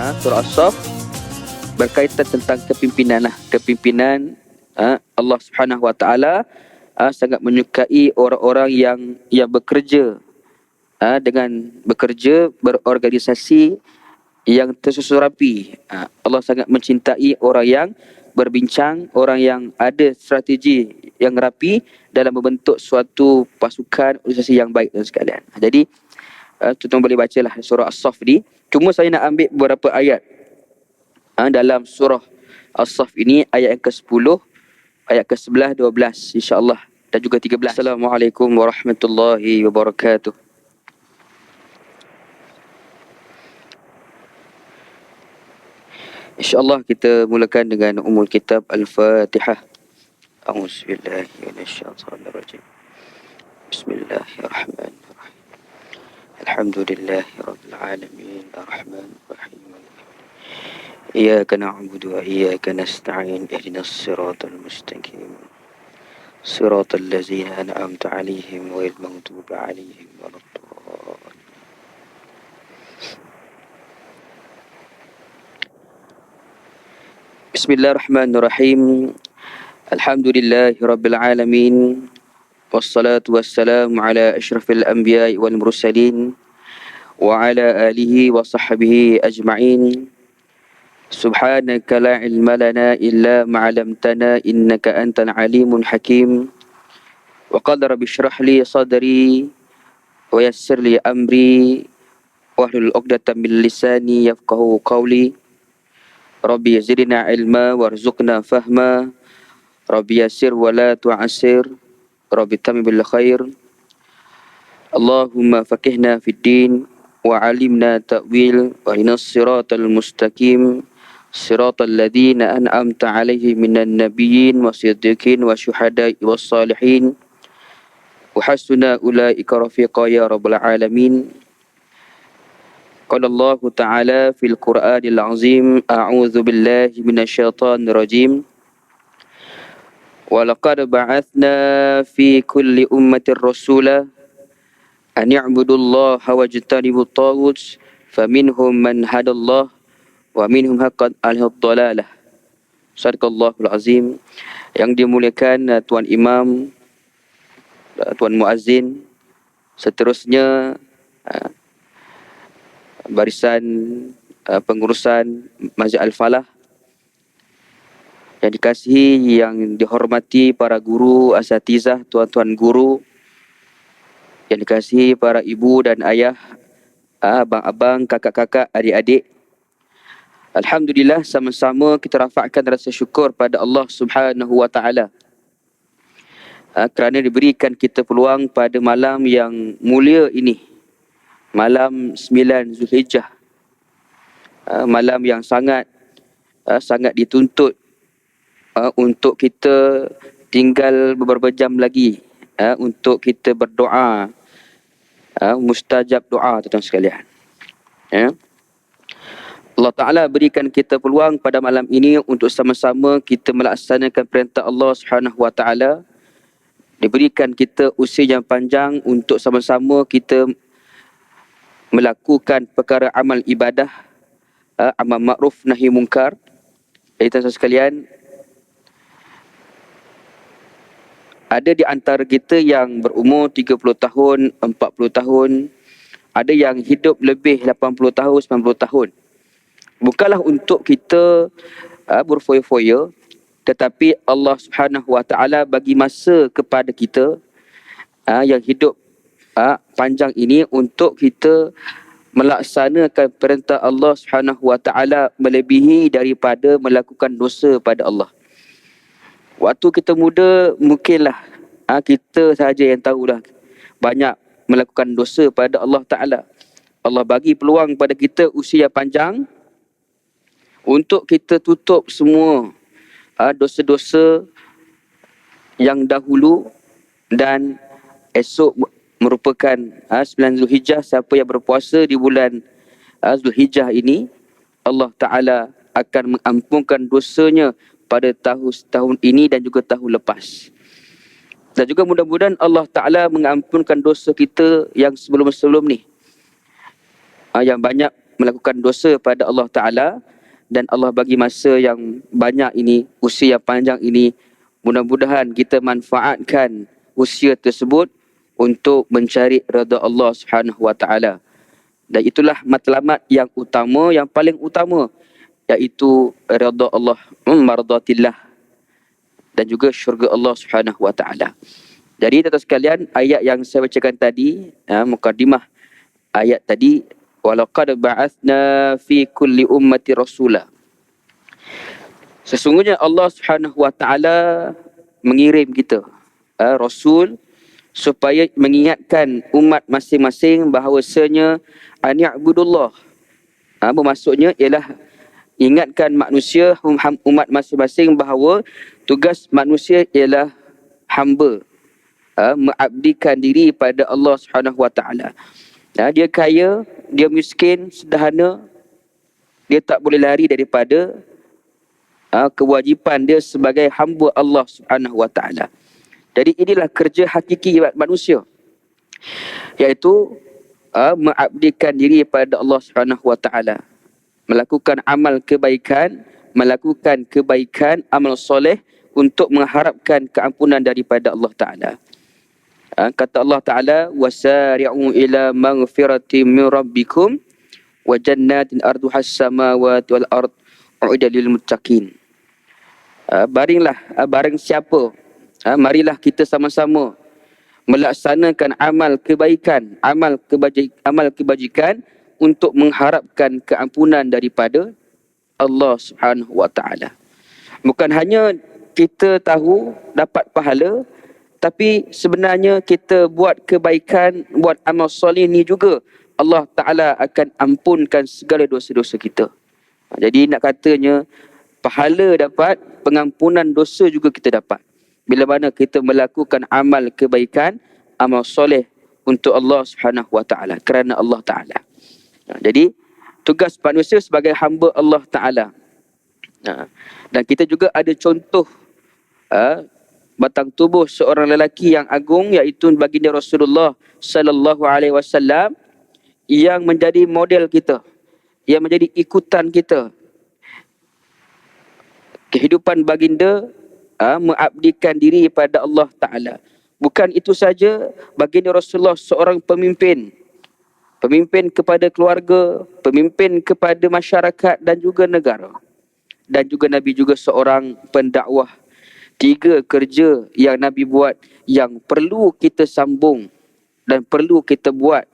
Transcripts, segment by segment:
Surah As-Saff berkaitan tentang kepimpinan lah. Kepimpinan Allah Subhanahu Wa Taala sangat menyukai orang-orang yang bekerja dengan bekerja berorganisasi yang tersusun rapi. Allah sangat mencintai orang yang berbincang, orang yang ada strategi yang rapi dalam membentuk suatu pasukan organisasi yang baik dan sekalian. Jadi tuan-tuan boleh bacalah surah As-Saff ni. Cuma saya nak ambil beberapa ayat dalam surah As-Saff ini, ayat yang ke-10, ayat ke-11, 12 insya-Allah dan juga 13. Assalamualaikum warahmatullahi wabarakatuh. InsyaAllah kita mulakan dengan umul kitab Al-Fatihah. A'udzubillahi minasyaitonirrajim. Bismillahirrahmanirrahim. Alhamdulillahi rabbil alamin, arrahmanir rahim. Iyyaka na'budu wa iyyaka nasta'in. Ihdinas siratal mustaqim. Siratal ladzina an'amta 'alaihim ghairil maghdubi 'alaihim waladdallin. Bismillahirrahmanirrahim. Alhamdulillahi rabbil alamin. Wassalatu wassalamu ala asyrafil anbiya'i wal mursalin wa ala alihi wa sahbihi ajma'in. Subhanaka la ilma lana illa ma 'allamtana innaka antal alimun hakim. Wa qad rabbi shrah li sadri wa yassir li amri wahlul 'uqdatam min lisani yafqahu qawli. Rabbi zidna ilma warzuqna fahma. Rabbi yassir wa la tu'assir. Rabbi tamim bil khair. Allahumma faqihna fid din wa 'allimna ta'wil wa ihdinas siratal mustaqim. Siratal ladzina an'amta 'alaihim minan nabiyyin wasiddiqin wasyuhada'i wassalihin. Wa hasuna ulaika rafiqa ya rabbal alamin. Qala Allah Ta'ala fil Qur'anil Azim, a'udzu billahi minasyaitonir rajim. Wa laqad ba'atsna fi kulli ummatin rasula an i'budullaha wajtanibut taghut faminhum man hadallah wa minhum haqqat 'alaihid dhalalah. Sadaqallahul azim. Yang dimuliakan Tuan Imam, Tuan Muazzin, seterusnya barisan pengurusan Masjid Al-Falah yang dikasihi, yang dihormati para guru, asatizah, tuan-tuan guru, yang dikasihi para ibu dan ayah, abang-abang, kakak-kakak, adik-adik. Alhamdulillah, sama-sama kita rafakkan rasa syukur pada Allah Subhanahu Wa Taala kerana diberikan kita peluang pada malam yang mulia ini, malam 9 Zulhijjah, malam yang sangat dituntut untuk kita tinggal beberapa jam lagi untuk kita berdoa, mustajab doa, tuan-tuan sekalian. Allah Ta'ala berikan kita peluang pada malam ini untuk sama-sama kita melaksanakan perintah Allah Subhanahu Wa Taala. Diberikan kita usia yang panjang untuk sama-sama kita melakukan perkara amal ibadah, amal ma'ruf nahi mungkar. Jadi tuan-tuan sekalian, ada di antara kita yang berumur 30 tahun, 40 tahun, ada yang hidup lebih 80 tahun, 90 tahun. Bukanlah untuk kita berfoya-foya, tetapi Allah Subhanahu Wa Taala bagi masa kepada kita yang hidup panjang ini untuk kita melaksanakan perintah Allah Subhanahu Wa Taala melebihi daripada melakukan dosa pada Allah. Waktu kita muda mungkinlah kita saja yang tahulah banyak melakukan dosa pada Allah Taala. Allah bagi peluang pada kita usia panjang untuk kita tutup semua dosa-dosa yang dahulu, dan esok merupakan 9 Zulhijjah. Siapa yang berpuasa di bulan Zulhijjah ini, Allah Ta'ala akan mengampunkan dosanya pada tahun ini dan juga tahun lepas. Dan juga mudah-mudahan Allah Ta'ala mengampunkan dosa kita yang sebelum-sebelum ni, yang banyak melakukan dosa pada Allah Ta'ala, dan Allah bagi masa yang banyak ini, usia yang panjang ini. Mudah-mudahan kita manfaatkan usia tersebut untuk mencari redha Allah Subhanahu wa Ta'ala. Dan itulah matlamat yang utama, yang paling utama, iaitu redha Allah, mardatillah, dan juga syurga Allah Subhanahu wa Ta'ala. Jadi tuan-tuan sekalian, ayat yang saya bacakan tadi, mukadimah ayat tadi, walaqad ba'athna fi kulli ummati rasula. Sesungguhnya Allah Subhanahu wa Ta'ala mengirim kita rasul supaya mengingatkan umat masing-masing bahawasanya ani'budullah. Bermaksudnya ialah ingatkan manusia, umat masing-masing, bahawa tugas manusia ialah hamba, mengabdikan diri pada Allah Subhanahu wa Ta'ala. Dia kaya, dia miskin, sederhana, dia tak boleh lari daripada kewajipan dia sebagai hamba Allah Subhanahu wa Ta'ala. Jadi inilah kerja hakiki manusia, iaitu mengabdikan diri pada Allah Subhanahu wa Ta'ala, melakukan amal kebaikan, amal soleh, untuk mengharapkan keampunan daripada Allah Ta'ala. Kata Allah Ta'ala, wasari'u ila maghfiratin min rabbikum wa jannatin arduhas samawati wal ard u'iddat lil muttaqin. Barang siapa, marilah kita sama-sama melaksanakan amal kebaikan, amal kebajikan, untuk mengharapkan keampunan daripada Allah Subhanahu wa Ta'ala. Bukan hanya kita tahu dapat pahala, tapi sebenarnya kita buat kebaikan, buat amal soleh ni juga, Allah Ta'ala akan ampunkan segala dosa-dosa kita. Jadi nak katanya, pahala dapat, pengampunan dosa juga kita dapat, bila mana kita melakukan amal kebaikan, amal soleh untuk Allah Subhanahu wa Ta'ala, kerana Allah Ta'ala. Jadi tugas manusia sebagai hamba Allah Ta'ala. Dan kita juga ada contoh batang tubuh seorang lelaki yang agung, iaitu baginda Rasulullah sallallahu alaihi wasallam, yang menjadi model kita, yang menjadi ikutan kita. Kehidupan baginda mengabdikan diri pada Allah Ta'ala. Bukan itu saja, baginda Rasulullah seorang pemimpin kepada keluarga, pemimpin kepada masyarakat dan juga negara. Dan juga Nabi juga seorang pendakwah. 3 kerja yang Nabi buat yang perlu kita sambung dan perlu kita buat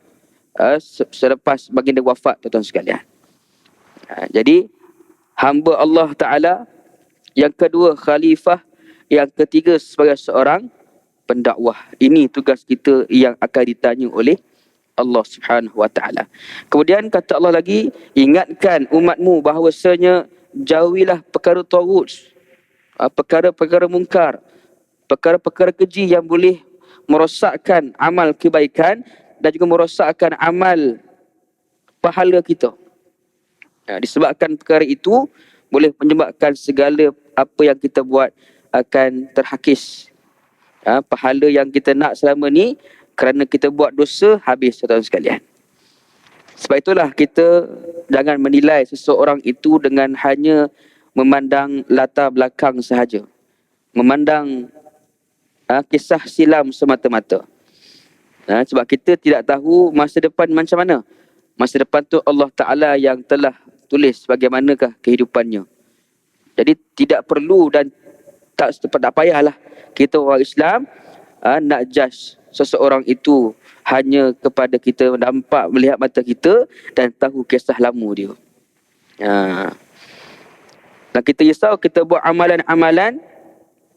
selepas baginda wafat, tuan-tuan sekalian. Jadi hamba Allah Ta'ala, yang kedua khalifah, yang ketiga sebagai seorang pendakwah. Ini tugas kita yang akan ditanya oleh Allah Subhanahu wa Ta'ala. Kemudian kata Allah lagi, ingatkan umatmu bahawasanya jauhilah perkara taghut, perkara-perkara mungkar, perkara-perkara keji yang boleh merosakkan amal kebaikan dan juga merosakkan amal pahala kita. Disebabkan perkara itu boleh menyebabkan segala apa yang kita buat akan terhakis. Pahala yang kita nak selama ni, kerana kita buat dosa, habis, tuan-tuan sekalian. Sebab itulah kita jangan menilai seseorang itu dengan hanya memandang latar belakang sahaja, memandang kisah silam semata-mata. Sebab kita tidak tahu masa depan macam mana. Masa depan tu Allah Ta'ala yang telah tulis bagaimanakah kehidupannya. Jadi tidak perlu dan tak payahlah kita orang Islam nak judge seseorang itu hanya kepada kita nampak, melihat mata kita dan tahu kisah lama dia. Dan kita risau kita buat amalan-amalan,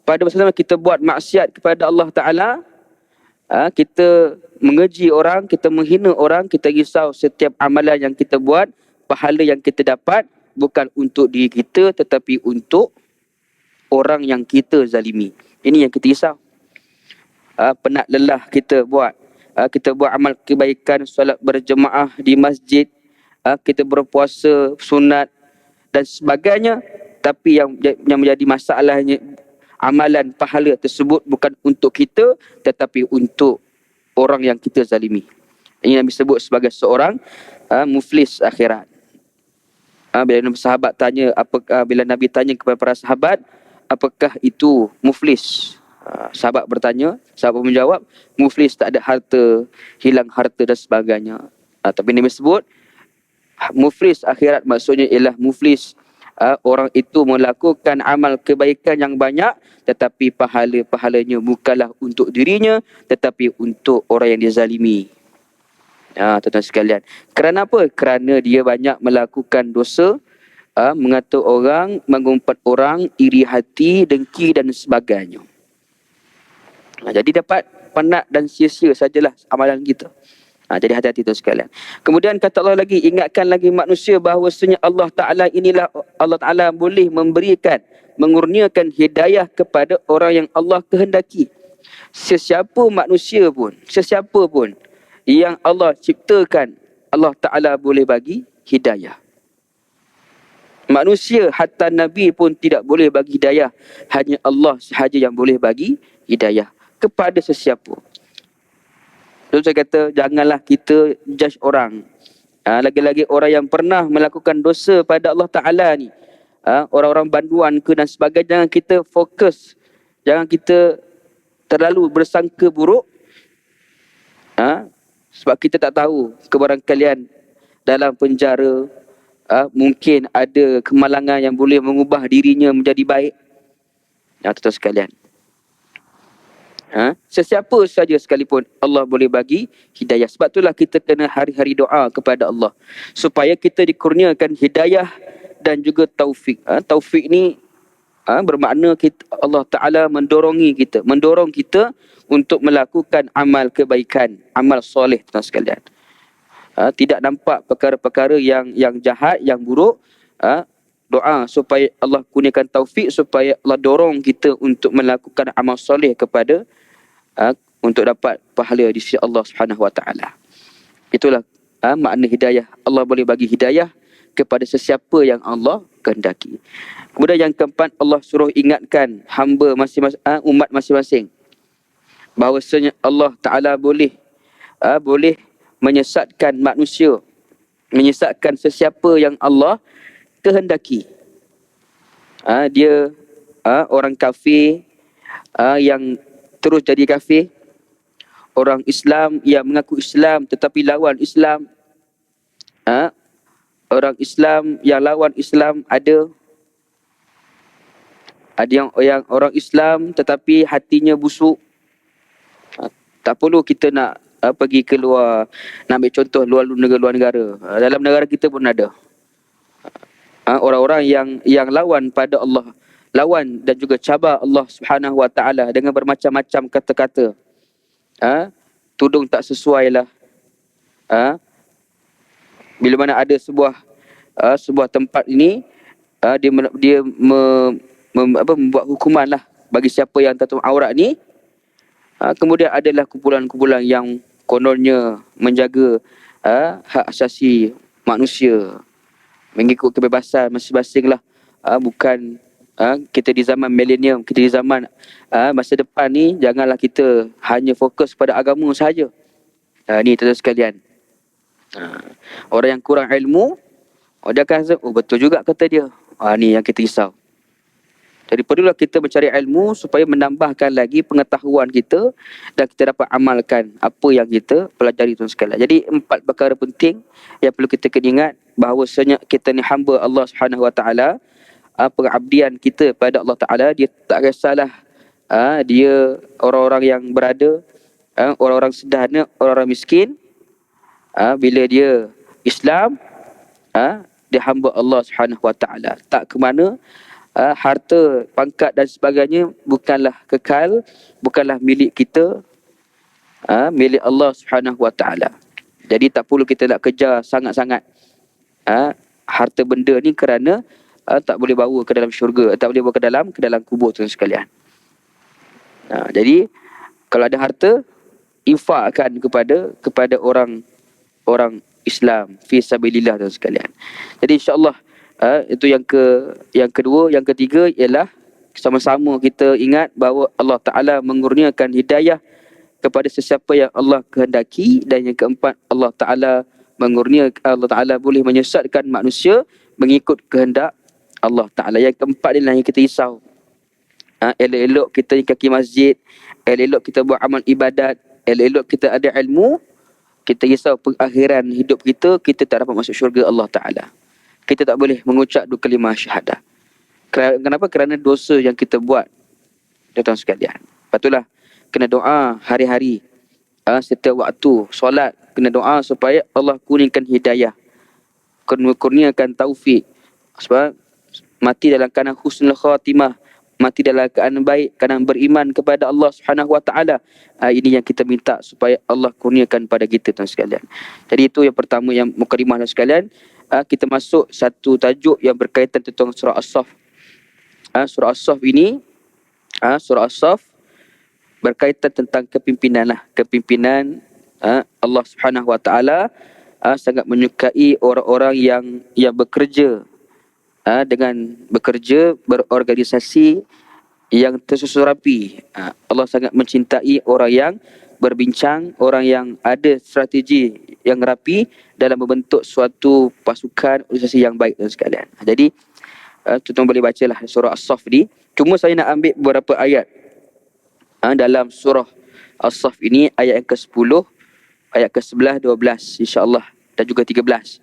pada masa sama kita buat maksiat kepada Allah Ta'ala, kita mengeji orang, kita menghina orang, kita risau setiap amalan yang kita buat, pahala yang kita dapat bukan untuk diri kita tetapi untuk orang yang kita zalimi. Ini yang kita risau. Penat lelah kita buat amal kebaikan, solat berjemaah di masjid, kita berpuasa sunat dan sebagainya, tapi yang menjadi masalahnya, amalan pahala tersebut bukan untuk kita tetapi untuk orang yang kita zalimi. Ini yang disebut sebagai seorang muflis akhirat. Bila Nabi tanya kepada para sahabat, apakah itu muflis? Sahabat menjawab, muflis tak ada harta, hilang harta dan sebagainya. Tapi Nabi sebut, muflis akhirat maksudnya ialah muflis orang itu melakukan amal kebaikan yang banyak, tetapi pahalanya bukanlah untuk dirinya, tetapi untuk orang yang dizalimi. Tuan-tuan sekalian, kerana apa? Kerana dia banyak melakukan dosa, mengata orang, mengumpat orang, iri hati, dengki dan sebagainya. Jadi dapat penat dan sia-sia sajalah amalan kita. Jadi hati-hati tu sekalian. Kemudian kata Allah lagi, ingatkan lagi manusia bahawasanya Allah Ta'ala boleh mengurniakan hidayah kepada orang yang Allah kehendaki. Sesiapa pun yang Allah ciptakan, Allah Ta'ala boleh bagi hidayah. Manusia, hatta Nabi pun tidak boleh bagi hidayah. Hanya Allah sahaja yang boleh bagi hidayah kepada sesiapa. Lalu saya kata, janganlah kita judge orang. Lagi-lagi orang yang pernah melakukan dosa pada Allah Ta'ala ni. Orang-orang banduan ke dan sebagainya, jangan kita fokus. Jangan kita terlalu bersangka buruk. Sebab kita tak tahu kebarangkalian dalam penjara, mungkin ada kemalangan yang boleh mengubah dirinya menjadi baik. Tuan-tuan sekalian. Sesiapa saja sekalipun Allah boleh bagi hidayah. Sebab itulah kita kena hari-hari doa kepada Allah supaya kita dikurniakan hidayah dan juga taufik. Taufik ni bermakna Allah Ta'ala mendorong kita untuk melakukan amal kebaikan, amal soleh, tuan sekalian. Tidak nampak perkara-perkara yang jahat, yang buruk. Doa supaya Allah kurniakan taufik, supaya Allah dorong kita untuk melakukan amal soleh kepada untuk dapat pahala di sisi Allah Subhanahu Wa Taala. Itulah makna hidayah. Allah boleh bagi hidayah kepada sesiapa yang Allah kehendaki. Kemudian yang keempat, Allah suruh ingatkan hamba masing-masing, umat masing-masing, bahawasanya Allah Ta'ala boleh menyesatkan manusia, menyesatkan sesiapa yang Allah kehendaki. Dia orang kafir yang terus jadi kafir, orang Islam yang mengaku Islam tetapi lawan Islam, orang Islam yang lawan Islam ada yang orang Islam tetapi hatinya busuk. Tak perlu kita nak pergi keluar, nak ambil contoh luar negara. Dalam negara kita pun ada orang-orang yang lawan pada Allah, lawan dan juga cabar Allah Subhanahu Wa Taala dengan bermacam-macam kata-kata. Tudung tak sesuai lah. Bila mana ada sebuah tempat ini, dia membuat hukuman lah bagi siapa yang tertutup aurat ni. Kemudian adalah kumpulan-kumpulan yang kononnya menjaga hak asasi manusia, mengikut kebebasan masing-masing lah. Bukan kita di zaman milenium, kita di zaman masa depan ni, janganlah kita hanya fokus pada agama sahaja. Ni tuan-tuan sekalian, orang yang kurang ilmu, dia akan rasa, betul juga kata dia. Ni yang kita risau. Jadi perlulah kita mencari ilmu supaya menambahkan lagi pengetahuan kita dan kita dapat amalkan apa yang kita pelajari, tuan sekalian. Jadi 4 perkara penting yang perlu kita kena ingat, bahawasanya kita ni hamba Allah Subhanahu Wa Taala. Pengabdian kita pada Allah Ta'ala, dia tak kisahlah dia orang-orang yang berada, orang-orang sederhana, orang-orang miskin. Bila dia Islam, dia hamba Allah Subhanahu Wa Taala. Tak ke mana, harta, pangkat dan sebagainya bukanlah kekal, bukanlah milik kita, milik Allah Subhanahu Wa Taala. Jadi tak perlu kita nak kejar sangat-sangat harta benda ni, kerana tak boleh bawa ke dalam syurga, tak boleh bawa ke dalam kubur, tuan sekalian. Jadi kalau ada harta, infakkan kepada orang Islam fi sabilillah, tuan sekalian. Jadi insya-Allah itu yang kedua. Yang ketiga ialah sama-sama kita ingat bahawa Allah Ta'ala mengurniakan hidayah kepada sesiapa yang Allah kehendaki. Dan yang keempat, Allah Ta'ala boleh menyesatkan manusia mengikut kehendak Allah Ta'ala. Yang keempat inilah yang kita risau. Elok-elok kita di kaki masjid, elok-elok kita buat amal ibadat, elok-elok kita ada ilmu, kita risau pengakhiran hidup kita, kita tak dapat masuk syurga Allah Ta'ala. Kita tak boleh mengucap dua kalimah syahadah. Kenapa? Kerana dosa yang kita buat, tuan-tuan sekalian. Patutlah kena doa hari-hari, setiap waktu solat kena doa supaya Allah kurniakan hidayah, kurniakan taufik, sebab mati dalam keadaan husnul khatimah, mati dalam keadaan baik, keadaan beriman kepada Allah Subhanahu Wa Taala. Ini yang kita minta supaya Allah kurniakan pada kita, tuan sekalian. Jadi itu yang pertama, yang mukadimah, tuan sekalian. Kita masuk satu tajuk yang berkaitan tentang surah As-Saff. Surah As-Saff ini, surah As-Saff berkaitan tentang kepimpinan lah. Kepimpinan, Allah Subhanahu Wa Taala sangat menyukai orang-orang yang bekerja, dengan bekerja berorganisasi yang tersusun rapi. Allah sangat mencintai orang yang berbincang, orang yang ada strategi yang rapi dalam membentuk suatu pasukan organisasi yang baik, dan sekalian. Jadi tuan-tuan boleh bacalah surah As-Saff ni. Cuma saya nak ambil beberapa ayat dalam surah As-Saff ini, ayat yang ke-10, ayat ke-11, 12 insya-Allah, dan juga 13.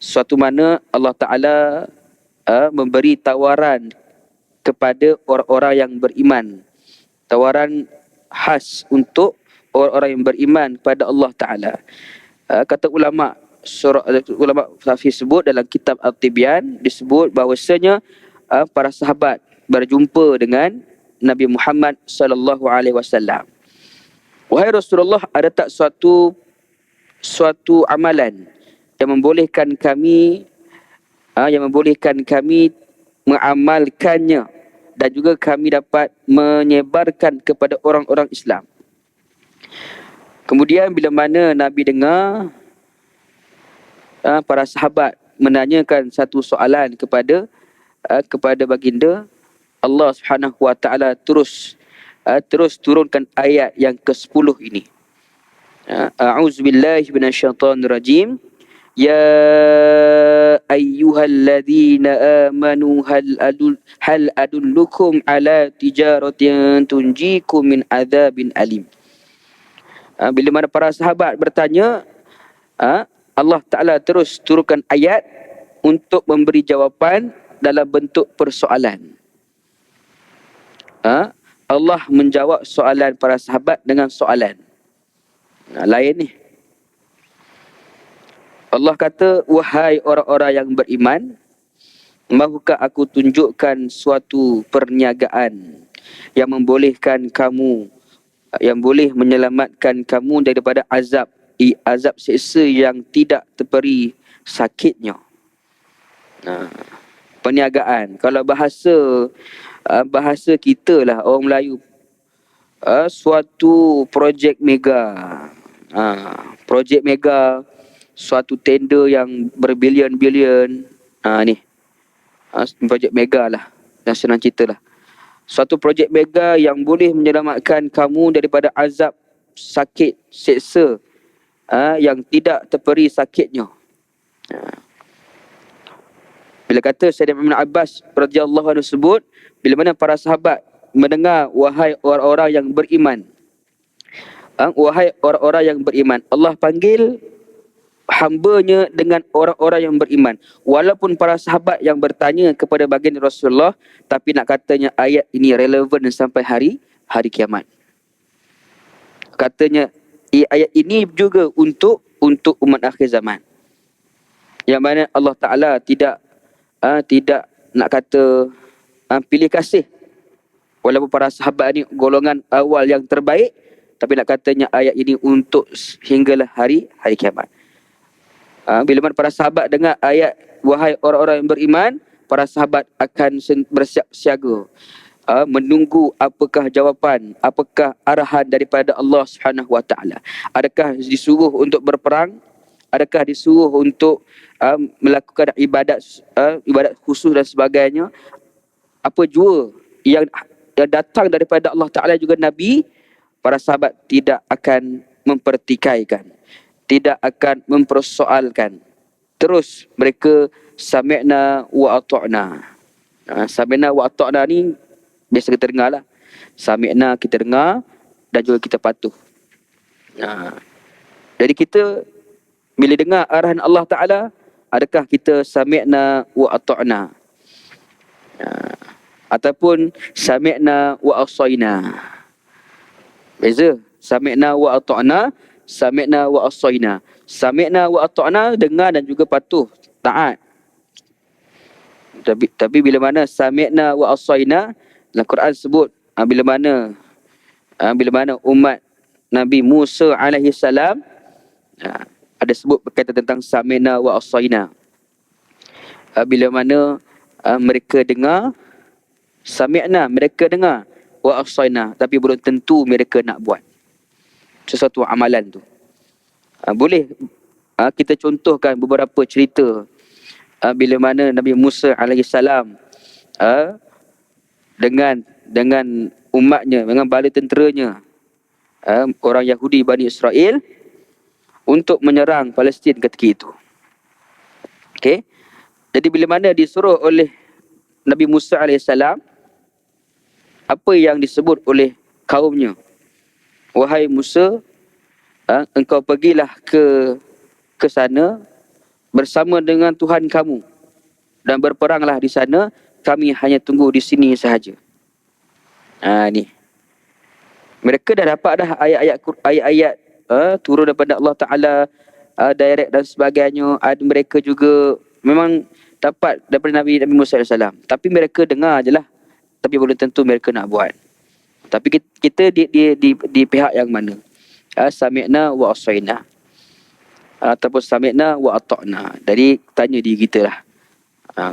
Suatu mana Allah Ta'ala memberi tawaran kepada orang-orang yang beriman. Tawaran khas untuk orang-orang yang beriman kepada Allah Ta'ala. Kata ulama' tafsir sebut dalam kitab At-Tibyan, disebut bahawasanya para sahabat berjumpa dengan Nabi Muhammad sallallahu alaihi wasallam. Wahai Rasulullah, ada tak suatu amalan yang membolehkan kami mengamalkannya dan juga kami dapat menyebarkan kepada orang-orang Islam? Kemudian bila mana Nabi dengar para sahabat menanyakan satu soalan kepada baginda, Allah Subhanahu Wa Taala terus turunkan ayat yang ke-10 ini. A'udzubillahi minasyaitonirrajim. Ya ayyuhalladzina amanu hal adullukum ala tijaratin tunjikum min adzabin alim. Bila mana para sahabat bertanya, Allah Ta'ala terus turunkan ayat untuk memberi jawapan dalam bentuk persoalan. Allah menjawab soalan para sahabat dengan soalan. Lain ni. Allah kata, wahai orang-orang yang beriman, mahukah aku tunjukkan suatu perniagaan yang membolehkan kamu, yang boleh menyelamatkan kamu daripada azab seksa yang tidak terperi sakitnya. Perniagaan, kalau bahasa kita lah, orang Melayu, suatu projek mega, projek mega, suatu tender yang berbilion-bilion, ni projek mega lah, dan senang cerita lah. Suatu projek mega yang boleh menyelamatkan kamu daripada azab sakit, seksa yang tidak terperi sakitnya. Bila kata Sayyidina Ibn Abbas radhiyallahu anhu sebut, bila mana para sahabat mendengar, wahai orang-orang yang beriman, wahai orang-orang yang beriman, Allah panggil hambanya dengan orang-orang yang beriman. Walaupun para sahabat yang bertanya kepada baginda Rasulullah, tapi nak katanya ayat ini relevan sampai hari kiamat. Katanya ayat ini juga untuk umat akhir zaman, yang mana Allah Ta'ala tidak nak kata pilih kasih. Walaupun para sahabat ni golongan awal yang terbaik, tapi nak katanya ayat ini untuk hinggalah hari kiamat. Bila mana para sahabat dengar ayat wahai orang-orang yang beriman, para sahabat akan bersiap siaga, menunggu apakah jawapan, apakah arahan daripada Allah Subhanahu Wa Taala. Adakah disuruh untuk berperang? Adakah disuruh untuk melakukan ibadat khusus dan sebagainya? Apa jua yang datang daripada Allah Ta'ala juga Nabi, para sahabat tidak akan mempertikaikan, tidak akan mempersoalkan. Terus mereka sami'na wa ata'na. Sami'na wa ata'na ni biasa kita dengar lah. Sami'na kita dengar dan juga kita patuh. Jadi kita bila dengar arahan Allah Ta'ala, adakah kita sami'na wa ata'na? Ataupun sami'na wa asayna. Beza. Sami'na wa ata'na, sami'na wa asayna. Sami'na wa ata'na, dengar dan juga patuh, taat. Tapi bila mana sami'na wa asayna, dalam Quran sebut bila mana umat Nabi Musa alaihi salam ada sebut berkaitan tentang sami'na wa asayna. Bila mana mereka dengar, sami'na, mereka dengar, wa asayna, tapi belum tentu mereka nak buat sesuatu amalan tu. Boleh kita contohkan beberapa cerita bila mana Nabi Musa alaihi salam dengan umatnya, dengan bala tenteranya, orang Yahudi Bani Israel, untuk menyerang Palestin ketika itu. Okey. Jadi bila mana disuruh oleh Nabi Musa alaihi salam, apa yang disebut oleh kaumnya? Wahai Musa, engkau pergilah ke sana bersama dengan Tuhan kamu dan berperanglah di sana, kami hanya tunggu di sini sahaja. Ni. Mereka dah dapat dah ayat-ayat turun daripada Allah Ta'ala, direct dan sebagainya. Mereka juga memang dapat daripada Nabi Musa AS. Tapi mereka dengar je lah. Tapi belum tentu mereka nak buat. Tapi kita di pihak yang mana? Sami'na wa asayna, ataupun sami'na wa ata'na. Jadi tanya diri kita lah,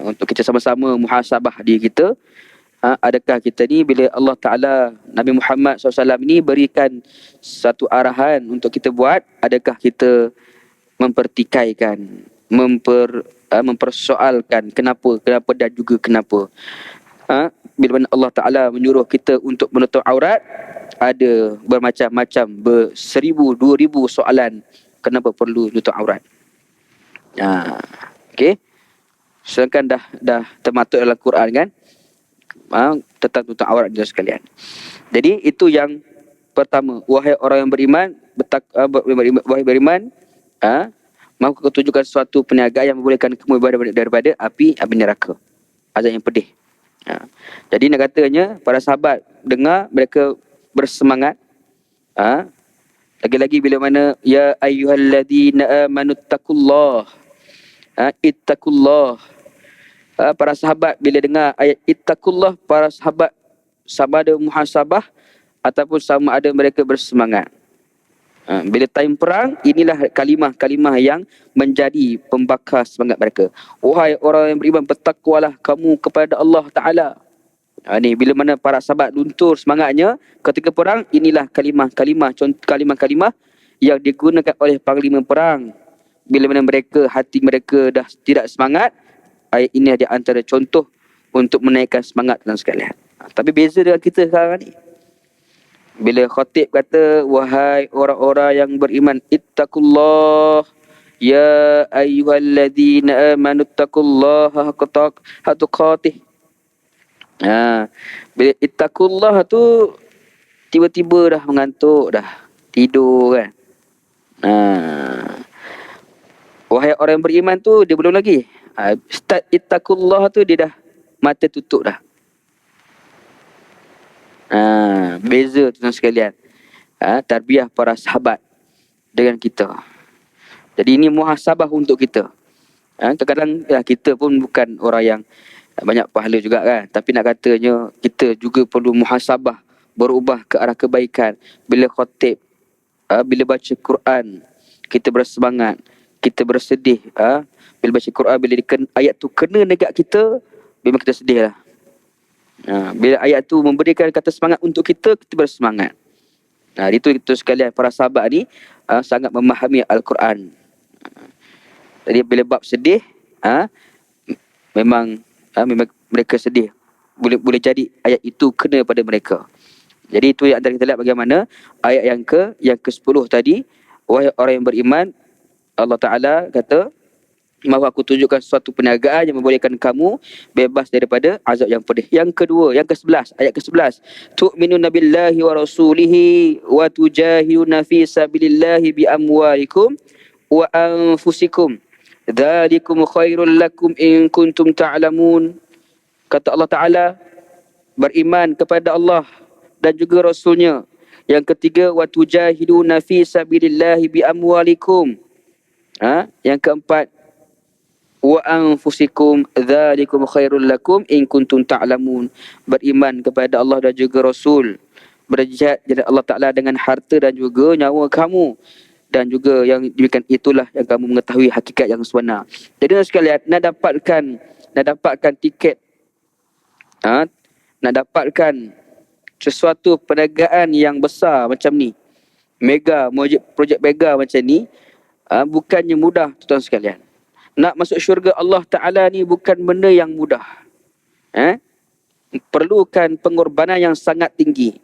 untuk kita sama-sama muhasabah diri kita. Adakah kita ni bila Allah Ta'ala, Nabi Muhammad SAW ni berikan satu arahan untuk kita buat, adakah kita mempertikaikan, mempersoalkan kenapa dan juga kenapa. Bila mana Allah Ta'ala menyuruh kita untuk menutup aurat, ada bermacam-macam, 1,000, 2,000 soalan kenapa perlu tutup aurat. Okey. Sedangkan dah termaktub dalam Quran kan, tentang tutup aurat juga sekalian. Jadi itu yang pertama. Wahai orang yang beriman, wahai beriman, mahu kau tunjukkan suatu perniagaan yang membolehkan kamu daripada api neraka, azab yang pedih. Jadi nak katanya para sahabat dengar, mereka bersemangat. Lagi-lagi bila mana ya ayyuhalladzina amanu taqullah, ittaqullah. Para sahabat bila dengar ayat ittaqullah, para sahabat sama ada muhasabah ataupun sama ada mereka bersemangat. Bila time perang, inilah kalimah-kalimah yang menjadi pembakar semangat mereka. Wahai orang yang beriman, bertakwalah kamu kepada Allah Ta'ala. Ni bila mana para sahabat luntur semangatnya ketika perang, inilah kalimah-kalimah yang digunakan oleh panglima perang. Bila mana hati mereka dah tidak semangat, ayat ini di antara contoh untuk menaikkan semangat dan sekalian. Tapi beza dengan kita sekarang ni. Bila khatib kata, wahai orang-orang yang beriman, ittaqullah ya ayyuhalladzina amanu taqullaha haqqa tuqatih. Bila ittaqullah tu tiba-tiba dah mengantuk, dah tidur kan. Wahai orang yang beriman tu dia belum lagi. Start ittaqullah tu dia dah mata tutup dah. Beza tuan sekalian. Tarbiyah para sahabat dengan kita. Jadi ini muhasabah untuk kita. Kadang-kadang kita pun bukan orang yang banyak pahala juga kan. Tapi nak katanya kita juga perlu muhasabah, berubah ke arah kebaikan. Bila khatib, bila baca Quran, kita bersemangat, kita bersedih. Bila baca Quran, bila ayat tu kena dekat kita, memang kita sedih lah. Bila ayat tu memberikan kata semangat untuk kita, kita bersemangat. Itu sekalian para sahabat ni sangat memahami Al-Quran. Jadi bila bab sedih, memang mereka sedih. Boleh jadi ayat itu kena pada mereka. Jadi itu yang antara kita lihat bagaimana ayat yang ke-10 tadi, wahai orang yang beriman, Allah Ta'ala kata Mahu aku tunjukkan suatu perniagaan yang membolehkan kamu bebas daripada azab yang pedih. Yang kedua, yang ke-11, ayat ke-11. Tu'minuna billahi wa rasulihi wa tujahiduna fi sabilillahi bi amwalikum wa anfusikum. Dzalikum khairul lakum in kuntum ta'lamun. Kata Allah Ta'ala, beriman kepada Allah dan juga Rasulnya. Yang ketiga, wa tujahiduna fi sabilillahi bi amwalikum. Yang keempat, wa anfusikum dzalikum khairul lakum in kuntum ta'lamun. Beriman kepada Allah dan juga Rasul, berjihad jalan Allah Taala dengan harta dan juga nyawa kamu, dan juga yang demikian itulah yang kamu mengetahui hakikat yang sebenar. Jadi sekalian, nak dapatkan tiket, nak dapatkan sesuatu perniagaan yang besar macam ni, mega, projek mega macam ni, bukannya mudah tuan sekalian. Nak masuk syurga Allah Ta'ala ni bukan benda yang mudah. Perlukan pengorbanan yang sangat tinggi.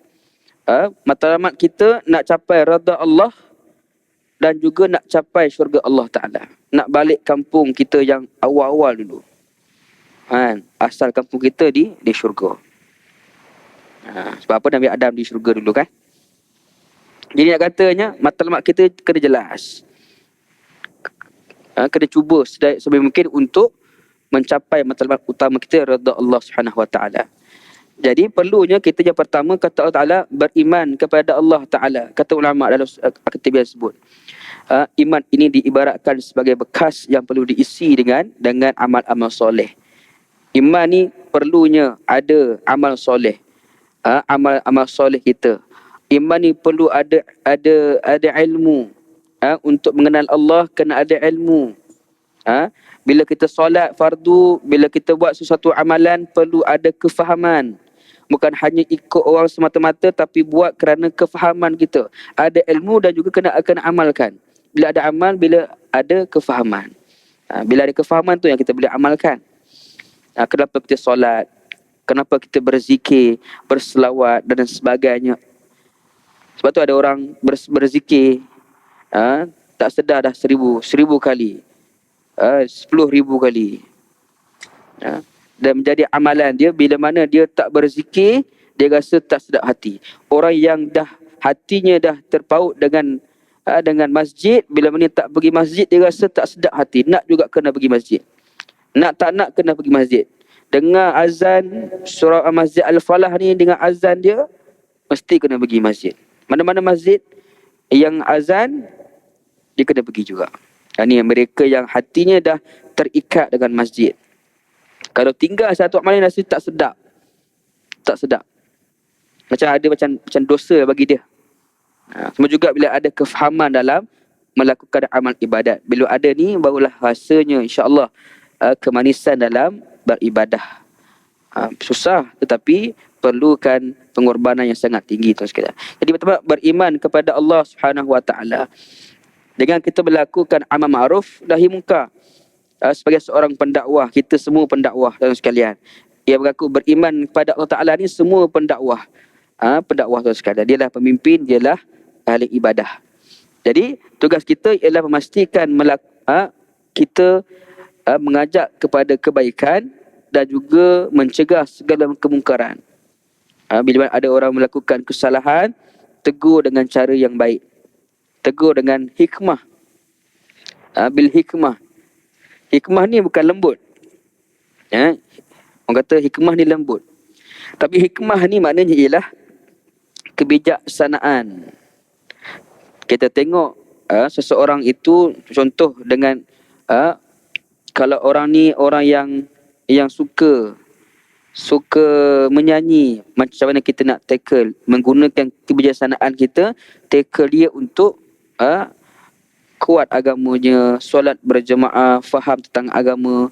Matlamat kita nak capai redha Allah dan juga nak capai syurga Allah Ta'ala. Nak balik kampung kita yang awal-awal dulu. Asal kampung kita di syurga. Sebab apa Nabi Adam di syurga dulu kan? Jadi nak katanya matlamat kita kena jelas. Kena cuba sebaik mungkin untuk mencapai matlamat utama kita, redha Allah Subhanahu Wa Taala. Jadi perlunya kita yang pertama, kata Allah Taala, beriman kepada Allah Taala. Kata ulama dalam aktivitas tersebut, iman ini diibaratkan sebagai bekas yang perlu diisi dengan amal-amal soleh. Iman ni perlunya ada amal soleh, amal-amal soleh kita. Iman ni perlu ada ilmu. Untuk mengenal Allah kena ada ilmu. Bila kita solat fardu, bila kita buat sesuatu amalan, perlu ada kefahaman. Bukan hanya ikut orang semata-mata, tapi buat kerana kefahaman kita. Ada ilmu dan juga kena amalkan. Bila ada amal, bila ada kefahaman. Bila ada kefahaman tu yang kita boleh amalkan. Kenapa kita solat, kenapa kita berzikir, berselawat dan sebagainya. Sebab tu ada orang berzikir, tak sedar dah 1000 kali, 10,000 kali. Dan menjadi amalan dia. Bila mana dia tak berzikir, dia rasa tak sedap hati. Orang yang dah hatinya dah terpaut dengan masjid, bila mana tak pergi masjid, dia rasa tak sedap hati. Nak juga kena pergi masjid, nak tak nak kena pergi masjid. Dengar azan surah Masjid Al-Falah ni, dengan azan dia, mesti kena pergi masjid. Mana-mana masjid yang azan, dia kena pergi juga. Ini mereka yang hatinya dah terikat dengan masjid. Kalau tinggal satu amalan rasa tak sedap. Macam ada macam dosa bagi dia. Semua juga bila ada kefahaman dalam melakukan amal ibadat. Bila ada ni, barulah rasanya insya-Allah kemanisan dalam beribadah. Susah tetapi perlukan pengorbanan yang sangat tinggi tuan sekalian. Jadi pertama, beriman kepada Allah Subhanahu Wa Taala. Dengan kita melakukan amal ma'ruf nahi munkar. Sebagai seorang pendakwah, kita semua pendakwah tuan sekalian. Yang mengaku beriman kepada Allah Ta'ala ni semua pendakwah. Pendakwah tuan sekalian. Dialah pemimpin, dialah ahli ibadah. Jadi tugas kita ialah memastikan kita mengajak kepada kebaikan dan juga mencegah segala kemungkaran. Bila ada orang melakukan kesalahan, tegur dengan cara yang baik. Tegur dengan hikmah. Bil hikmah. Hikmah ni bukan lembut. Orang kata hikmah ni lembut. Tapi hikmah ni maknanya ialah kebijaksanaan. Kita tengok seseorang itu, contoh dengan kalau orang ni orang yang suka menyanyi, macam mana kita nak tackle, menggunakan kebijaksanaan kita, tackle dia untuk kuat agamanya, solat berjemaah, faham tentang agama.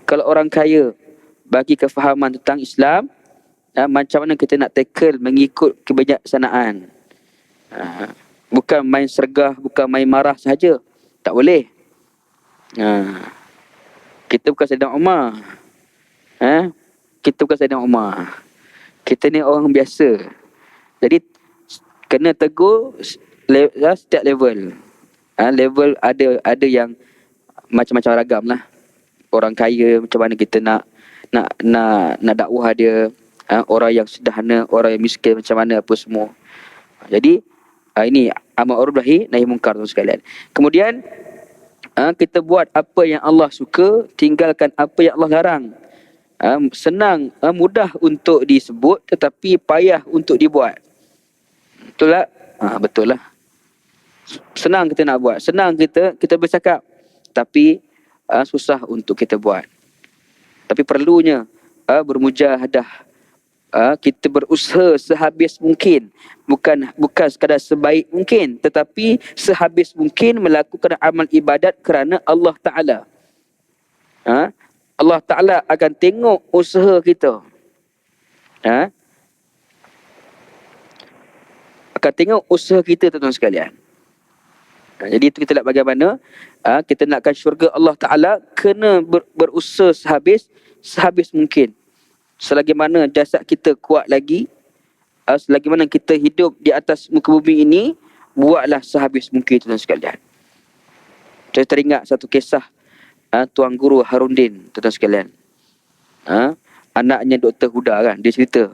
Kalau orang kaya bagi kefahaman tentang Islam, macam mana kita nak tackle mengikut kebijaksanaan. Bukan main sergah, bukan main marah sahaja. Tak boleh. Kita bukan Saidina Umar. Kita bukan Saidina Umar. Kita ni orang biasa. Jadi kena tegur setiap level. Level ada yang macam-macam ragam lah. Orang kaya macam mana kita nak dakwah dia, orang yang sederhana, orang yang miskin macam mana, apa semua. Jadi ini amar ma'ruf nahi munkar tu sekalian. Kemudian kita buat apa yang Allah suka, tinggalkan apa yang Allah larang. Senang, mudah untuk disebut tetapi payah untuk dibuat. Betul tak? Betul lah. Senang kita nak buat, senang kita bercakap, tapi susah untuk kita buat. Tapi perlunya bermujahadah, kita berusaha sehabis mungkin, bukan sekadar sebaik mungkin, tetapi sehabis mungkin melakukan amal ibadat kerana Allah Ta'ala. Allah Ta'ala akan tengok usaha kita. Akan tengok usaha kita, tuan-tuan sekalian. Jadi itu kita lihat bagaimana kita nakkan syurga Allah Ta'ala, kena berusaha sehabis mungkin. Selagi mana jasad kita kuat lagi, selagi mana kita hidup di atas muka bumi ini, buatlah sehabis mungkin, tuan-tuan sekalian. Saya teringat satu kisah Tuan Guru Harundin, tuan-tuan sekalian. Anaknya Dr. Huda kan, dia cerita.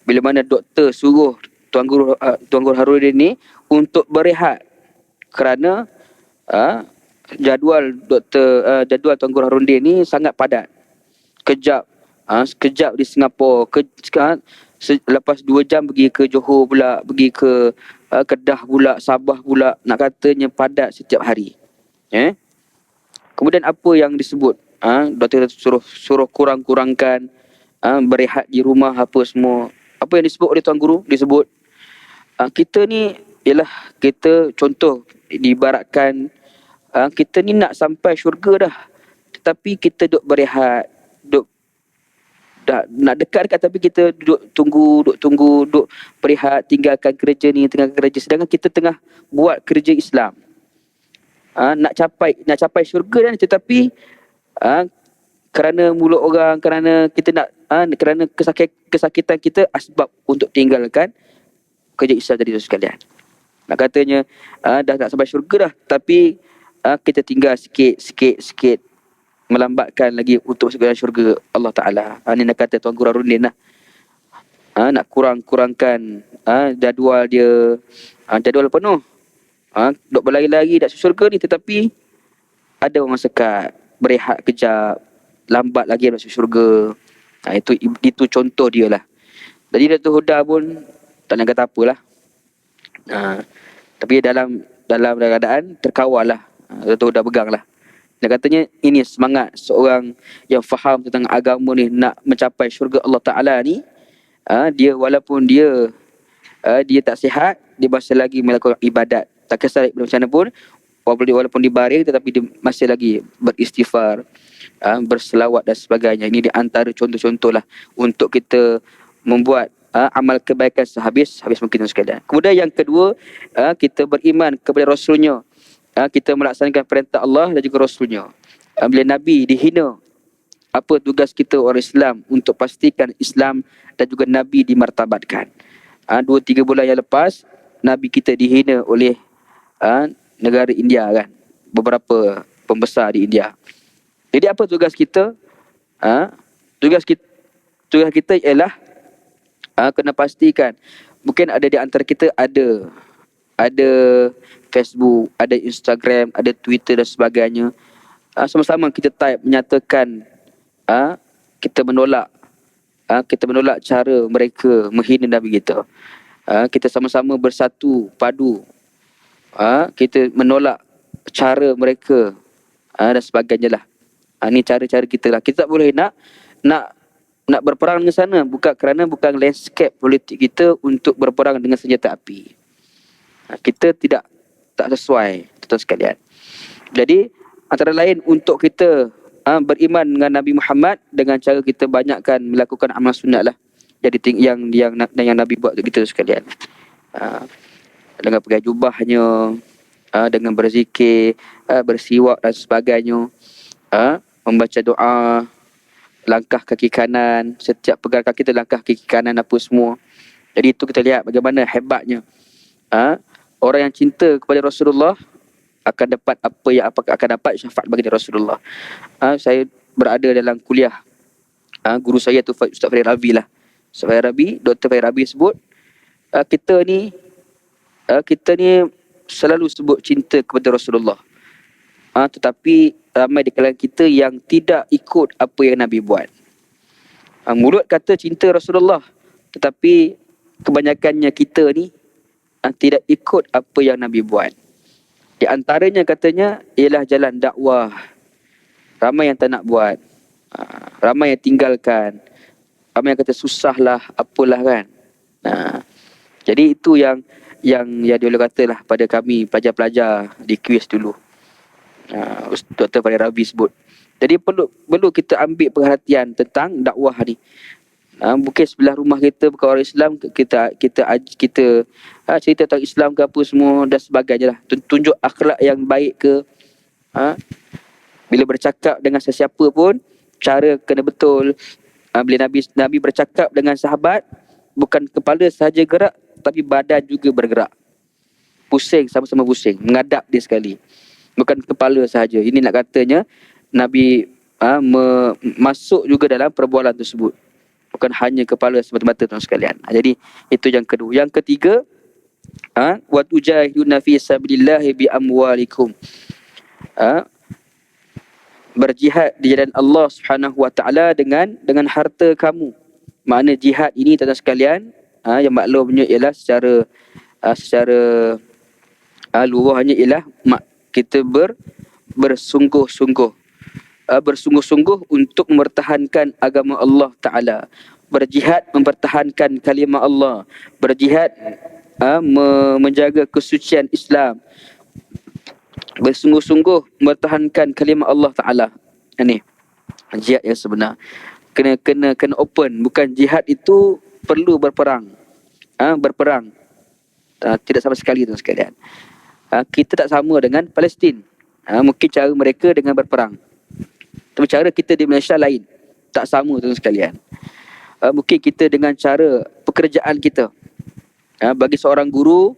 Bila mana doktor suruh Tuan Guru Harundin ni untuk berehat kerana jadual Tuan Guru Harundin ni sangat padat. Sekejap di Singapura, lepas 2 jam pergi ke Johor pula, pergi ke Kedah pula, Sabah pula, nak katanya padat setiap hari. Kemudian apa yang disebut? Doktor suruh kurangkan berehat di rumah apa semua. Apa yang disebut oleh Tuan Guru? Disebut kita ni ialah, kita contoh diibaratkan kita ni nak sampai syurga dah, tetapi kita duk berehat, dah nak dekat tapi kita duduk tunggu, duk berehat, tinggalkan kerja ni, sedangkan kita tengah buat kerja Islam. Nak capai syurga dan, tetapi kerana mulut orang, kerana kita kerana kesakitan kita, asbab untuk tinggalkan kerja Islam tadi tu sekalian. Nak katanya dah tak sampai syurga dah, tapi kita tinggal sikit melambatkan lagi untuk masuk ke syurga Allah Ta'ala. Ini nak kata Tuan Guru Harundin lah. Nak kurangkan jadual dia, jadual penuh, duk berlari-lari nak syurga ni, tetapi ada orang sekat, berehat kejap, lambat lagi masuk syurga. Itu contoh dia lah. Jadi Dr. Huda pun tak nak kata apalah. Tapi dalam keadaan terkawal lah, Dr. Huda pegang lah. Dan katanya ini semangat seorang yang faham tentang agama ni, nak mencapai syurga Allah Ta'ala ni. Dia walaupun dia tak sihat, dia masih lagi melakukan ibadat. Tak kisah macam mana pun, walaupun dibaring, tetapi dia masih lagi beristighfar, berselawat dan sebagainya. Ini di antara contoh-contoh lah untuk kita membuat amal kebaikan sehabis mungkin sekalian. Kemudian yang kedua, kita beriman kepada Rasulnya. Kita melaksanakan perintah Allah dan juga Rasulnya. Bila Nabi dihina, apa tugas kita orang Islam untuk pastikan Islam dan juga Nabi dimartabatkan. 2-3 bulan yang lepas, Nabi kita dihina oleh negara India kan, beberapa pembesar di India. Jadi apa tugas kita? Tugas kita ialah kena pastikan, mungkin ada di antara kita ada Facebook, ada Instagram, ada Twitter dan sebagainya. Sama-sama kita type menyatakan kita menolak cara mereka menghina Nabi kita. Kita sama-sama bersatu padu, kita menolak cara mereka dan sebagainya lah. Ini cara-cara kita lah. Kita tak boleh nak berperang dengan sana, bukan landscape politik kita untuk berperang dengan senjata api. Kita tak sesuai, tuan-tuan sekalian. Jadi antara lain untuk kita beriman dengan Nabi Muhammad dengan cara kita banyakkan melakukan amal sunat lah. Jadi yang Nabi buat untuk kita sekalian. Dengan pakai jubahnya, dengan berzikir, bersiwak dan sebagainya, membaca doa, langkah kaki kanan, setiap pergerakan kita langkah kaki kanan apa semua. Jadi itu kita lihat bagaimana hebatnya orang yang cinta kepada Rasulullah, akan dapat apa yang akan dapat syafaat bagi Rasulullah. Saya berada dalam kuliah, guru saya tu Ustaz Farid Rabi lah. Ustaz Farid Rabi, Dr. Farid Rabi sebut, kita ni selalu sebut cinta kepada Rasulullah. Tetapi ramai di kalangan kita yang tidak ikut apa yang Nabi buat. Mulut kata cinta Rasulullah, tetapi kebanyakannya kita ni tidak ikut apa yang Nabi buat. Di antaranya katanya ialah jalan dakwah. Ramai yang tak nak buat. Ramai yang tinggalkan. Ramai yang kata susahlah, apalah kan. Jadi itu yang dia boleh katalah pada kami pelajar-pelajar di kuis dulu. Dr. Farid Rabi sebut. Jadi perlu kita ambil perhatian tentang dakwah ni. Mungkin sebelah rumah kita bukan orang Islam, kita cerita tentang Islam ke apa semua dan sebagainya lah. Tunjuk akhlak yang baik ke. Bila bercakap dengan sesiapa pun, cara kena betul. Bila Nabi bercakap dengan sahabat, bukan kepala sahaja gerak, tapi badan juga bergerak. Pusing, sama-sama pusing, mengadap dia sekali. Bukan kepala sahaja. Ini nak katanya Nabi masuk juga dalam perbualan tersebut. Bukan hanya kepala semata-mata tuan sekalian. Jadi itu yang kedua. Yang ketiga, wa tujahiduna fi sabilillahi bi amwalikum. Berjihad di jalan Allah Subhanahu wa taala dengan harta kamu. Makna jihad ini tuan sekalian, yang maklumnya ialah secara luahnya ialah kita bersungguh-sungguh untuk mempertahankan agama Allah Ta'ala. Berjihad mempertahankan kalimah Allah. Berjihad menjaga kesucian Islam. Bersungguh-sungguh mempertahankan kalimah Allah Ta'ala. Ini jihad yang sebenar. Kena open. Bukan jihad itu perlu berperang. Berperang. Tidak sama sekali tuan sekalian. Kita tak sama dengan Palestin. Mungkin cara mereka dengan berperang. Tapi cara kita di Malaysia lain. Tak sama tuan sekalian. Mungkin kita dengan cara pekerjaan kita. Bagi seorang guru,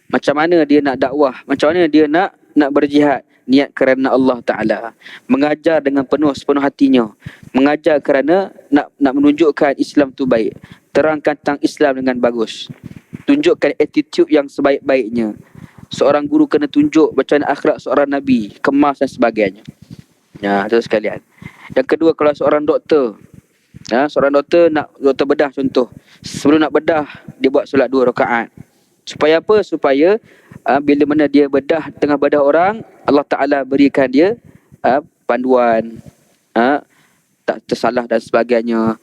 macam mana dia nak dakwah, macam mana dia nak berjihad, niat kerana Allah Ta'ala. Mengajar dengan sepenuh hatinya. Mengajar kerana nak menunjukkan Islam tu baik. Terangkan tentang Islam dengan bagus. Tunjukkan attitude yang sebaik-baiknya. Seorang guru kena tunjuk macam mana akhlak seorang Nabi, kemas dan sebagainya. Itu sekalian. Yang kedua, kalau seorang doktor, doktor bedah contoh. Sebelum nak bedah, dia buat solat 2 rakaat. Supaya apa? Supaya bila mana dia tengah bedah orang, Allah Ta'ala berikan dia panduan, tak tersalah dan sebagainya.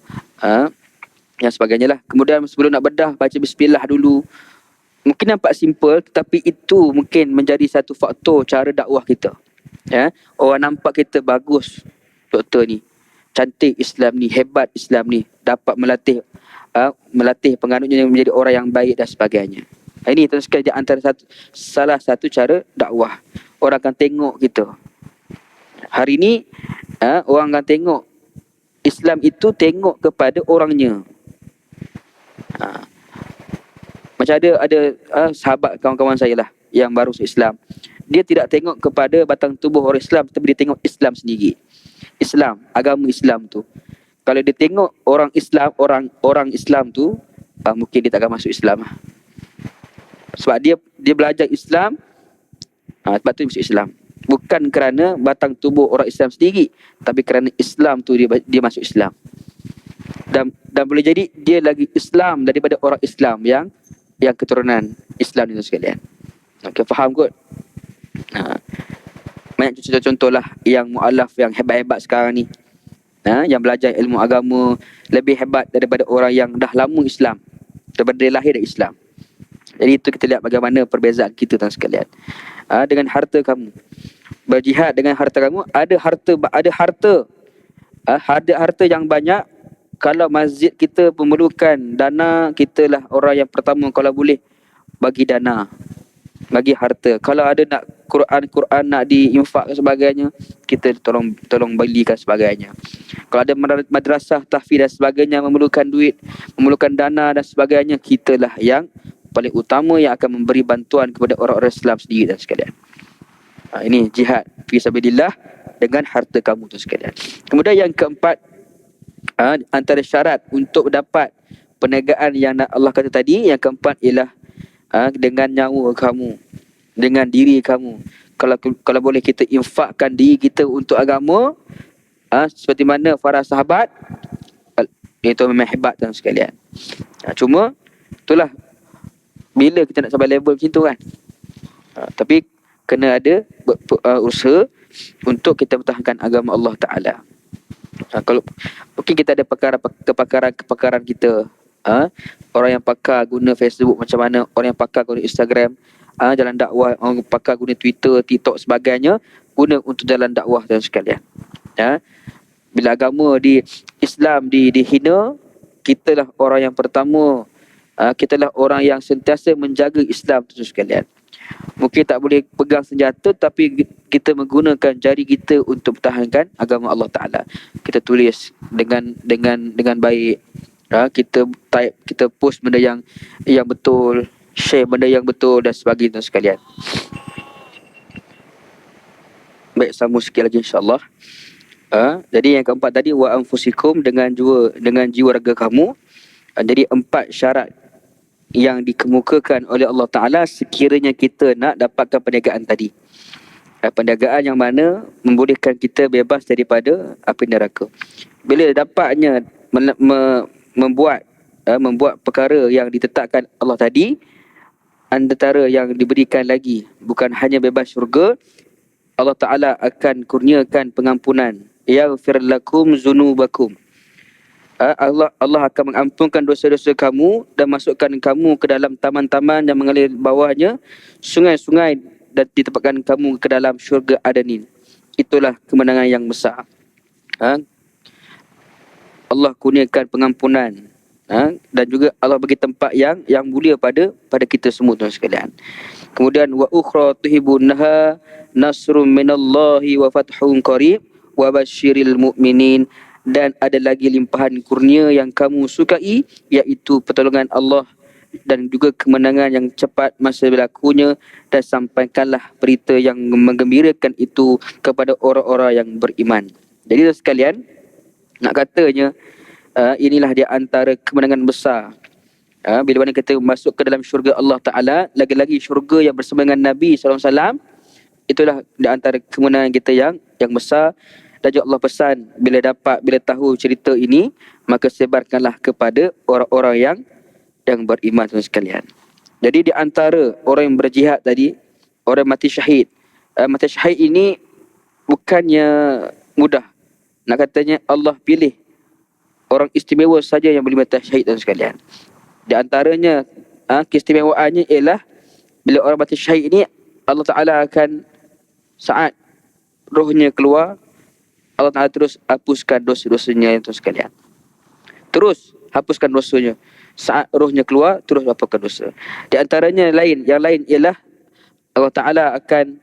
Yang sebagainya lah. Kemudian sebelum nak bedah, baca bismillah dulu. Mungkin nampak simple, tetapi itu mungkin menjadi satu faktor cara dakwah kita. Orang nampak kita bagus, doktor ni, cantik Islam ni, hebat Islam ni, dapat melatih penganutnya menjadi orang yang baik dan sebagainya. Ini terus sekali antara salah satu cara dakwah. Orang akan tengok kita. Hari ni orang akan tengok Islam itu tengok kepada orangnya. Macam ada sahabat kawan-kawan saya lah yang baru Islam. Dia tidak tengok kepada batang tubuh orang Islam, tapi dia tengok Islam sendiri. Islam, agama Islam tu. Kalau dia tengok orang Islam tu, mungkin dia tak akan masuk Islam. Sebab dia belajar Islam, sebab tu dia masuk Islam. Bukan kerana batang tubuh orang Islam sendiri, tapi kerana Islam tu dia masuk Islam. Dan boleh jadi dia lagi Islam daripada orang Islam yang keturunan Islam itu sekalian. Okay, faham kot? Banyak contoh-contoh lah yang mu'alaf yang hebat-hebat sekarang ni, yang belajar ilmu agama lebih hebat daripada orang yang dah lama Islam, daripada dia lahir dari Islam. Jadi itu kita lihat bagaimana perbezaan kita tuan sekalian. Dengan harta kamu, berjihad dengan harta kamu. Ada harta yang banyak. Kalau masjid kita memerlukan dana, kitalah orang yang pertama kalau boleh bagi dana, bagi harta. Kalau ada nak Quran nak diinfak dan sebagainya, kita tolong belikan sebagainya. Kalau ada madrasah tahfiz dan sebagainya memerlukan duit, memerlukan dana dan sebagainya, kitalah yang paling utama yang akan memberi bantuan kepada orang-orang Islam sendiri dan sekalian. Ini jihad fi sabilillah dengan harta kamu tu sekalian. Kemudian yang keempat, antara syarat untuk dapat perniagaan yang Allah kata tadi, yang keempat ialah dengan nyawa kamu, dengan diri kamu. Kalau boleh kita infakkan diri kita untuk agama, seperti mana para sahabat, itu memang hebat tuan sekalian. Cuma itulah, bila kita nak sampai level macam tu kan, tapi kena ada usaha untuk kita pertahankan agama Allah Ta'ala. Kalau mungkin kita ada kepakaran kita, orang yang pakar guna Facebook macam mana, orang yang pakar guna Instagram, jalan dakwah, orang pakar guna Twitter, TikTok sebagainya, guna untuk jalan dakwah dan sekalian. Bila agama di Islam dihina, kitalah orang yang pertama, kitalah orang yang sentiasa menjaga Islam tu sekalian. Mungkin tak boleh pegang senjata, tapi kita menggunakan jari kita untuk pertahankan agama Allah Ta'ala. Kita tulis dengan baik, kita type, kita post benda yang betul, share benda yang betul dan sebagainya sekalian. Baik, sambung sikit lagi insyaAllah. Jadi yang keempat tadi, wa anfusikum, dengan jiwa raga kamu. Jadi 4 syarat yang dikemukakan oleh Allah Ta'ala sekiranya kita nak dapatkan perniagaan tadi. Perniagaan yang mana membolehkan kita bebas daripada api neraka. Bila dapatnya membuat perkara yang ditetapkan Allah tadi, antara yang diberikan lagi bukan hanya bebas syurga, Allah Ta'ala akan kurniakan pengampunan. Yaghfir lakum zunubakum. Allah akan mengampunkan dosa-dosa kamu dan masukkan kamu ke dalam taman-taman yang mengalir bawahnya sungai-sungai, dan ditempatkan kamu ke dalam syurga Adanin. Itulah kemenangan yang besar. Allah kurniakan pengampunan, dan juga Allah bagi tempat yang mulia pada kita semua tuan sekalian. Kemudian wa ukhra tuhibunha nasrun minallahi wa fathun qarib wa basyiril mu'minin. Dan ada lagi limpahan kurnia yang kamu sukai, iaitu pertolongan Allah dan juga kemenangan yang cepat masa berlakunya, dan sampaikanlah berita yang menggembirakan itu kepada orang-orang yang beriman. Jadi sekalian, nak katanya inilah di antara kemenangan besar. Bila mana kita masuk ke dalam syurga Allah Ta'ala, lagi-lagi syurga yang bersama dengan Nabi SAW, itulah di antara kemenangan kita yang besar. Dan juga Allah pesan, bila tahu cerita ini, maka sebarkanlah kepada orang-orang yang beriman sekalian. Jadi di antara orang yang berjihad tadi, orang mati syahid. Mati syahid ini bukannya mudah. Nak katanya Allah pilih orang istimewa saja yang boleh mati syahid sekalian. Di antaranya keistimewaannya ialah bila orang mati syahid ini, Allah Ta'ala akan, saat rohnya keluar, Allah Ta'ala terus hapuskan dosa-dosanya itu sekalian. Terus hapuskan dosanya. Saat rohnya keluar, terus hapuskan dosa. Di antaranya yang lain ialah Allah Ta'ala akan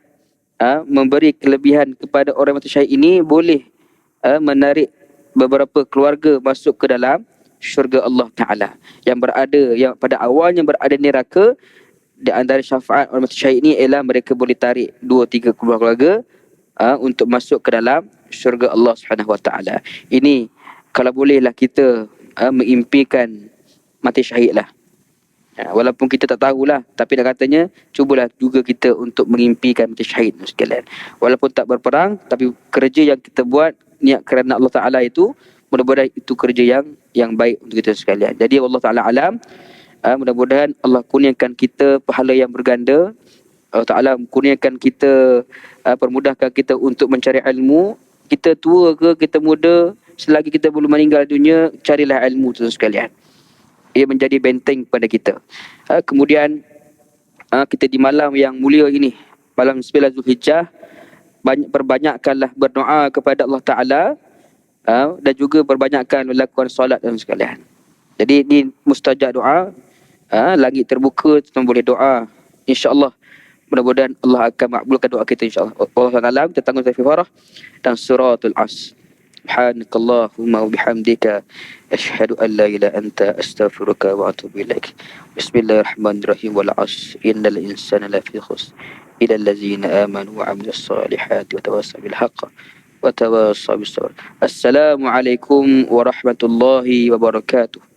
memberi kelebihan kepada orang mati syahid ini, boleh menarik beberapa keluarga masuk ke dalam syurga Allah Ta'ala. Yang pada awalnya berada di neraka. Di antara syafaat orang mati syahid ini ialah mereka boleh tarik 2-3 keluarga untuk masuk ke dalam syurga Allah Subhanahu Wa Taala. Ini kalau bolehlah kita mengimpikan mati syahid lah. Walaupun kita tak tahulah, tapi dah katanya cubalah juga kita untuk mengimpikan mati syahid sekalian. Walaupun tak berperang, tapi kerja yang kita buat niat kerana Allah Taala itu, mudah-mudahan itu kerja yang baik untuk kita sekalian. Jadi Allah Taala alam, mudah-mudahan Allah kurniakan kita pahala yang berganda. Allah Ta'ala kurniakan kita, permudahkan kita untuk mencari ilmu. Kita tua ke kita muda, selagi kita belum meninggal dunia, carilah ilmu tu sekalian. Ia menjadi benteng pada kita. Kemudian kita di malam yang mulia ini, malam 9 Zulhijjah, perbanyakkanlah berdoa kepada Allah Ta'ala, dan juga perbanyakkan melakukan solat dan sekalian. Jadi ini mustajab doa. Langit terbuka, kita boleh doa. InsyaAllah mudah-mudahan Allah akan makbulkan doa kita insyaAllah. Allah SWT, kita tanggung Farah dan Suratul As. Subhanakallahumma wa bihamdika asyhadu an la ilaha anta astaghfiruka wa atubu ilaik. Bismillahirrahmanirrahim. Wal 'asr innal insana lafi khusr illa allazina amanu wa 'amilus solihati wa tawassaw bil haqq wa tawassaw bis sabr. Assalamualaikum warahmatullahi wabarakatuh.